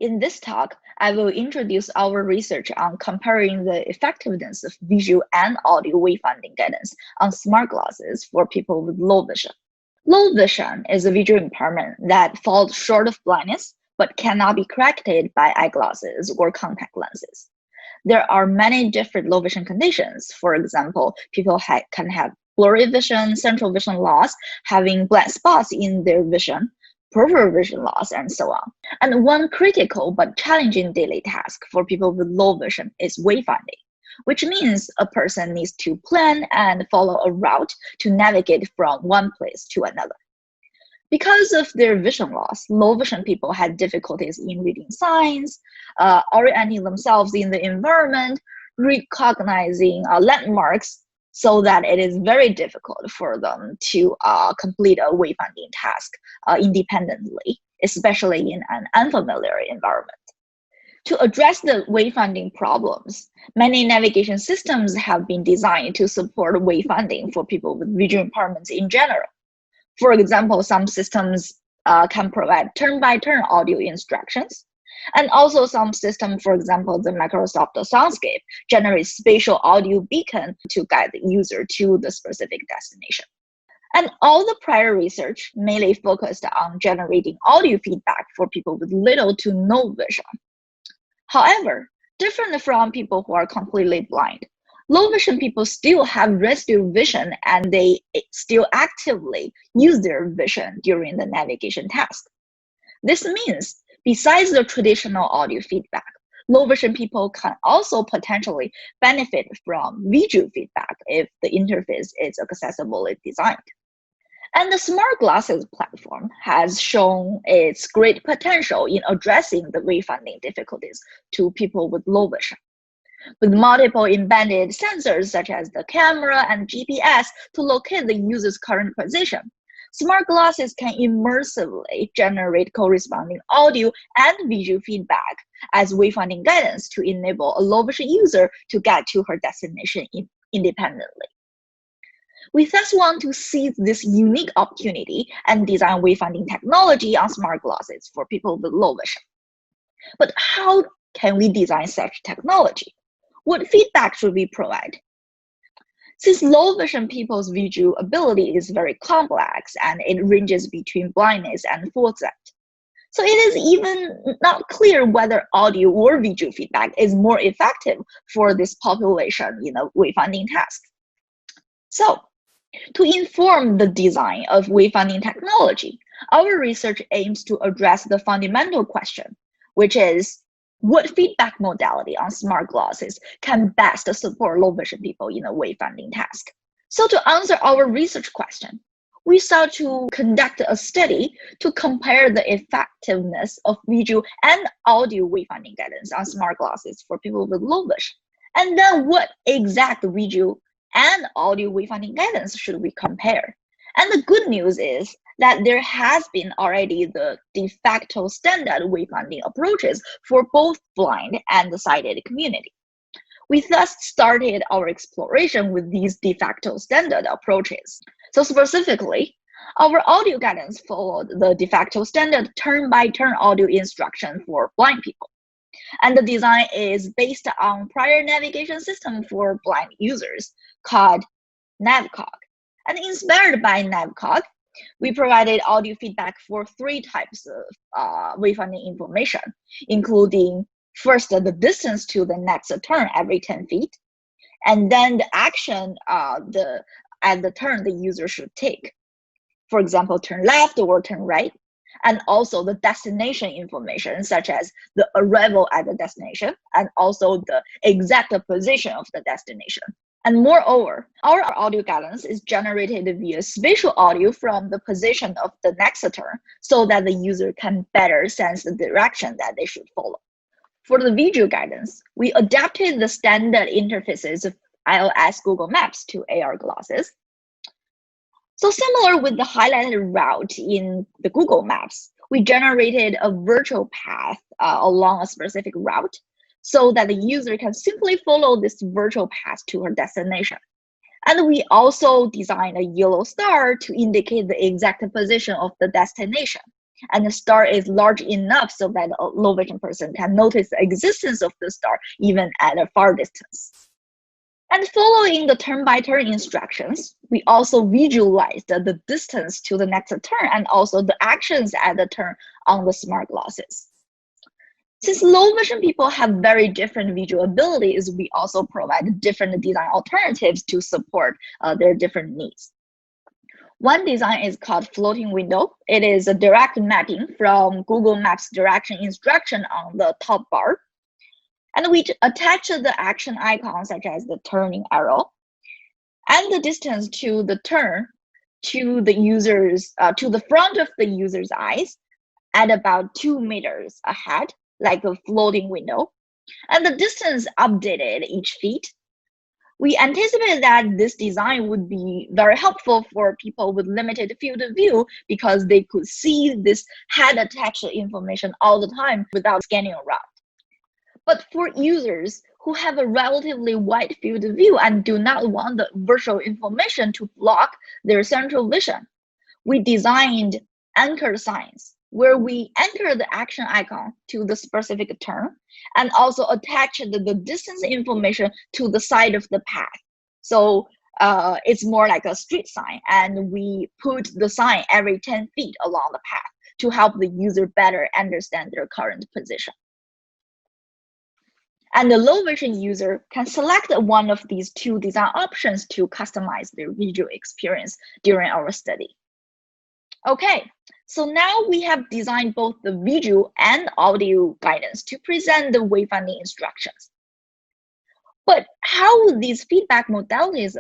In this talk, I will introduce our research on comparing the effectiveness of visual and audio wayfinding guidance on smart glasses for people with low vision. Low vision is a visual impairment that falls short of blindness but cannot be corrected by eyeglasses or contact lenses. There are many different low vision conditions. For example, people can have blurry vision, central vision loss, having blind spots in their vision, peripheral vision loss, and so on. And one critical but challenging daily task for people with low vision is wayfinding, which means a person needs to plan and follow a route to navigate from one place to another. Because of their vision loss, low vision people had difficulties in reading signs, orienting themselves in the environment, recognizing landmarks, so that it is very difficult for them to complete a wayfinding task independently, especially in an unfamiliar environment. To address the wayfinding problems, many navigation systems have been designed to support wayfinding for people with visual impairments in general. For example, some systems can provide turn-by-turn audio instructions. And also some systems, for example, the Microsoft Soundscape, generates spatial audio beacon to guide the user to the specific destination. And all the prior research mainly focused on generating audio feedback for people with little to no vision. However, different from people who are completely blind, low vision people still have residual vision and they still actively use their vision during the navigation task. This means besides the traditional audio feedback, low vision people can also potentially benefit from visual feedback if the interface is accessibly designed. And the Smart Glasses platform has shown its great potential in addressing the wayfinding difficulties to people with low vision. With multiple embedded sensors such as the camera and GPS to locate the user's current position, smart glasses can immersively generate corresponding audio and visual feedback as wayfinding guidance to enable a low vision user to get to her destination independently. We thus want to seize this unique opportunity and design wayfinding technology on smart glasses for people with low vision. But how can we design such technology? What feedback should we provide? Since low vision people's visual ability is very complex and it ranges between blindness and foresight, so it is even not clear whether audio or visual feedback is more effective for this population in a wayfinding task. So, to inform the design of wayfinding technology, our research aims to address the fundamental question, which is, what feedback modality on smart glasses can best support low vision people in a wayfinding task? So to answer our research question, we sought to conduct a study to compare the effectiveness of visual and audio wayfinding guidance on smart glasses for people with low vision. And then what exact visual and audio wayfinding guidance should we compare? And the good news is that there has been already the de facto standard wayfinding approaches for both blind and the sighted community. We thus started our exploration with these de facto standard approaches. So specifically, our audio guidance followed the de facto standard turn-by-turn audio instruction for blind people. And the design is based on prior navigation system for blind users called NavCog. And inspired by NavCog, we provided audio feedback for 3 types of wayfinding information, including first the distance to the next turn every 10 feet, and then the action at the turn the user should take. For example, turn left or turn right, and also the destination information such as the arrival at the destination and also the exact position of the destination. And moreover, our audio guidance is generated via spatial audio from the position of the next turn so that the user can better sense the direction that they should follow. For the visual guidance, we adapted the standard interfaces of iOS Google Maps to AR glasses. So similar with the highlighted route in the Google Maps, we generated a virtual path along a specific route so that the user can simply follow this virtual path to her destination. And we also designed a yellow star to indicate the exact position of the destination. and the star is large enough so that a low vision person can notice the existence of the star even at a far distance. And following the turn-by-turn instructions, we also visualized the distance to the next turn and also the actions at the turn on the smart glasses. Since low vision people have very different visual abilities, we also provide different design alternatives to support their different needs. One design is called floating window. It is a direct mapping from Google Maps direction instruction on the top bar. And we attach the action icon, such as the turning arrow, and the distance to the turn to the user's to the front of the user's eyes at about 2 meters ahead, like a floating window, and the distance updated each feet. We anticipate that this design would be very helpful for people with limited field of view because they could see this head-attached information all the time without scanning around. But for users who have a relatively wide field of view and do not want the visual information to block their central vision, we designed anchor signs where we anchor the action icon to the specific turn and also attach the distance information to the side of the path. So it's more like a street sign, and we put the sign every 10 feet along the path to help the user better understand their current position. And the low vision user can select one of these two design options to customize their visual experience during our study. Okay, so now we have designed both the visual and audio guidance to present the wayfinding instructions. But how would these feedback modalities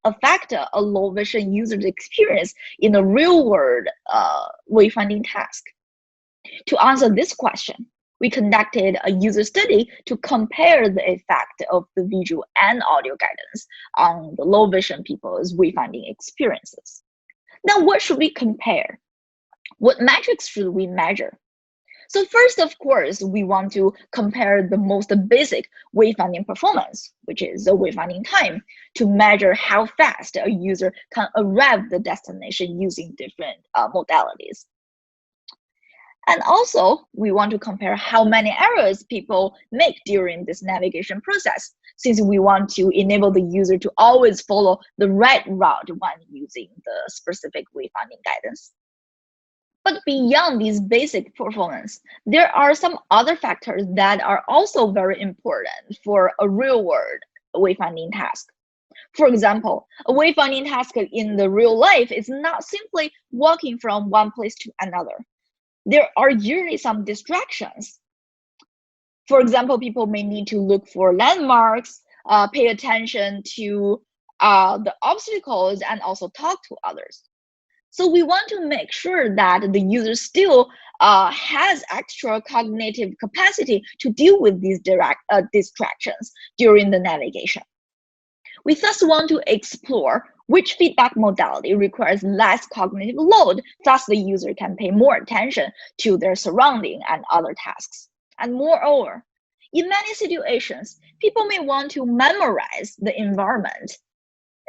affect a low vision user's experience in a real-world wayfinding task? To answer this question, we conducted a user study to compare the effect of the visual and audio guidance on the low vision people's wayfinding experiences. Now, what should we compare? What metrics should we measure? So first, of course, we want to compare the most basic wayfinding performance, which is the wayfinding time, to measure how fast a user can arrive at the destination using different modalities. And also, we want to compare how many errors people make during this navigation process, since we want to enable the user to always follow the right route when using the specific wayfinding guidance. But beyond these basic performance, there are some other factors that are also very important for a real-world wayfinding task. For example, a wayfinding task in the real life is not simply walking from one place to another. There are usually some distractions. For example, people may need to look for landmarks, pay attention to the obstacles, and also talk to others. So we want to make sure that the user still has extra cognitive capacity to deal with these distractions during the navigation. We thus want to explore which feedback modality requires less cognitive load, thus the user can pay more attention to their surrounding and other tasks. And moreover, in many situations, people may want to memorize the environment,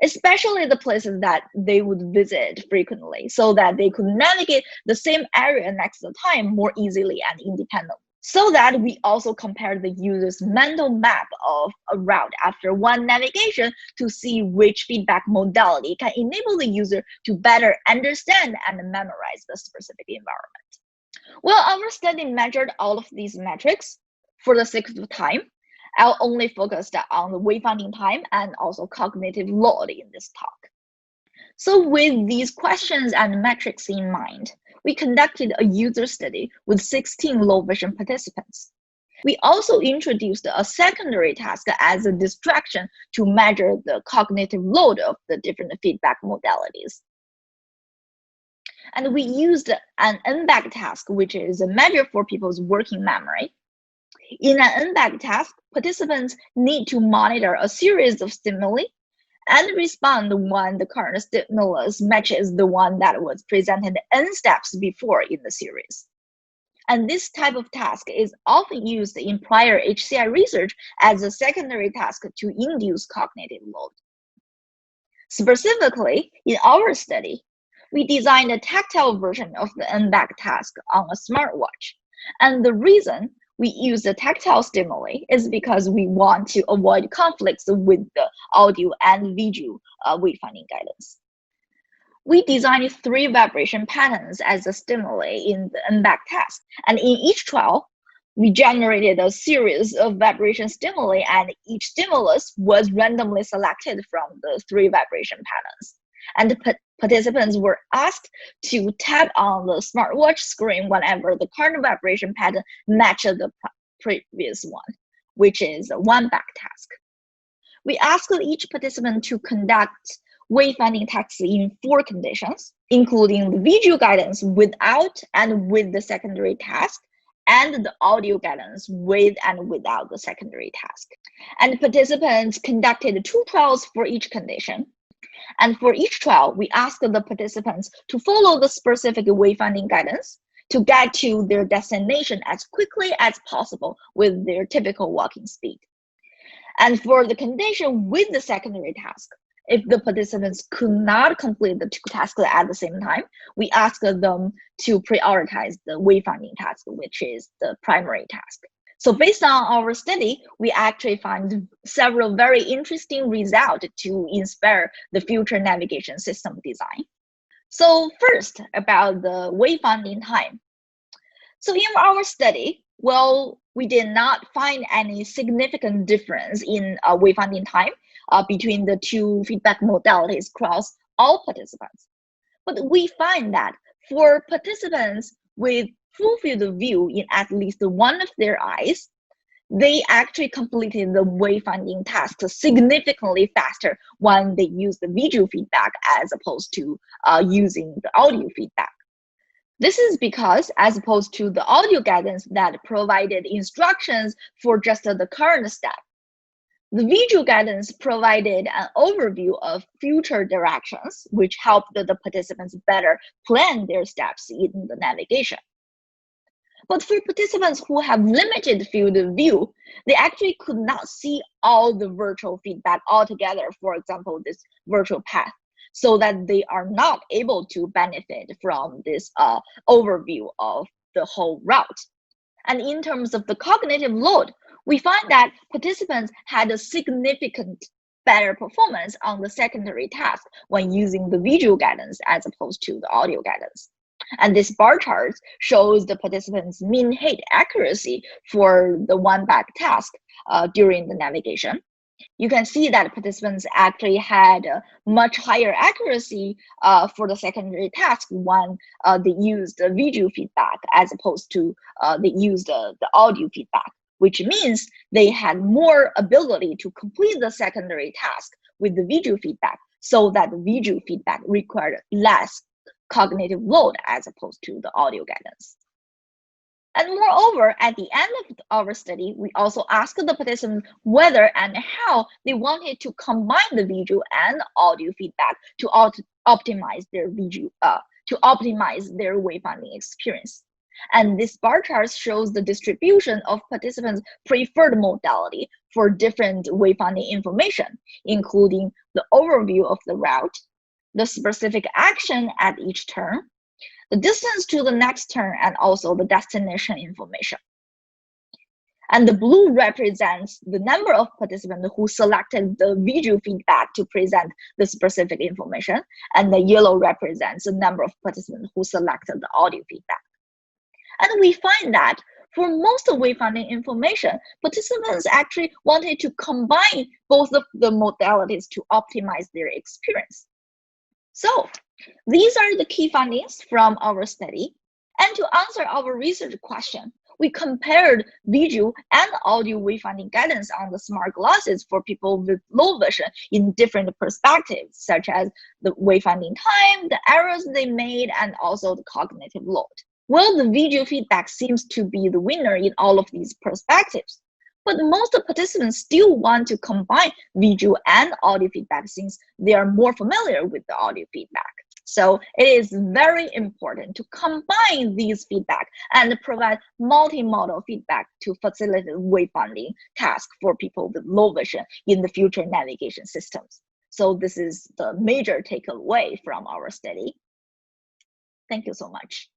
especially the places that they would visit frequently, so that they could navigate the same area next time more easily and independently. So that we also compare the user's mental map of a route after one navigation to see which feedback modality can enable the user to better understand and memorize the specific environment. Well, our study measured all of these metrics. For the sake of time, I'll only focus on the wayfinding time and also cognitive load in this talk. So with these questions and metrics in mind, we conducted a user study with 16 low vision participants. We also introduced a secondary task as a distraction to measure the cognitive load of the different feedback modalities. And we used an N-bag task, which is a measure for people's working memory. In an N-bag task, participants need to monitor a series of stimuli and respond when the current stimulus matches the one that was presented N steps before in the series. And this type of task is often used in prior HCI research as a secondary task to induce cognitive load. Specifically, in our study, we designed a tactile version of the n-back task on a smartwatch. And the reason we use the tactile stimuli is because we want to avoid conflicts with the audio and visual wayfinding guidance. We designed 3 vibration patterns as a stimuli in the n-back task, and in each trial, we generated a series of vibration stimuli, and each stimulus was randomly selected from the 3 vibration patterns. And the participants were asked to tap on the smartwatch screen whenever the current vibration pattern matched the previous one, which is a one-back task. We asked each participant to conduct wayfinding tasks in 4 conditions, including the visual guidance without and with the secondary task, and the audio guidance with and without the secondary task. And participants conducted 2 trials for each condition. And for each trial, we asked the participants to follow the specific wayfinding guidance to get to their destination as quickly as possible with their typical walking speed. And for the condition with the secondary task, if the participants could not complete the 2 tasks at the same time, we asked them to prioritize the wayfinding task, which is the primary task. So based on our study, we actually found several very interesting results to inspire the future navigation system design. So first, about the wayfinding time. So in our study, well, we did not find any significant difference in wayfinding time between the 2 feedback modalities across all participants. But we find that for participants with full field of view in at least one of their eyes, they actually completed the wayfinding task significantly faster when they use the visual feedback as opposed to using the audio feedback. This is because, as opposed to the audio guidance that provided instructions for just the current step, the visual guidance provided an overview of future directions, which helped the participants better plan their steps in the navigation. But for participants who have limited field of view, they actually could not see all the virtual feedback altogether, for example, this virtual path, so that they are not able to benefit from this overview of the whole route. And in terms of the cognitive load, we find that participants had a significant better performance on the secondary task when using the visual guidance as opposed to the audio guidance. And this bar chart shows the participants' mean hit accuracy for the one-back task during the navigation. You can see that participants actually had a much higher accuracy for the secondary task when they used the visual feedback as opposed to they used the audio feedback, which means they had more ability to complete the secondary task with the visual feedback, so that the visual feedback required less cognitive load as opposed to the audio guidance. And moreover, at the end of our study, we also asked the participants whether and how they wanted to combine the visual and audio feedback to optimize their wayfinding experience. And this bar chart shows the distribution of participants' preferred modality for different wayfinding information, including the overview of the route, the specific action at each turn, the distance to the next turn, and also the destination information. And the blue represents the number of participants who selected the visual feedback to present the specific information, and the yellow represents the number of participants who selected the audio feedback. And we find that for most of wayfinding information, participants actually wanted to combine both of the modalities to optimize their experience. So these are the key findings from our study. And to answer our research question, we compared visual and audio wayfinding guidance on the smart glasses for people with low vision in different perspectives, such as the wayfinding time, the errors they made, and also the cognitive load. Well, the visual feedback seems to be the winner in all of these perspectives. But most participants still want to combine visual and audio feedback since they are more familiar with the audio feedback. So it is very important to combine these feedback and provide multimodal feedback to facilitate wayfinding tasks for people with low vision in the future navigation systems. So this is the major takeaway from our study. Thank you so much.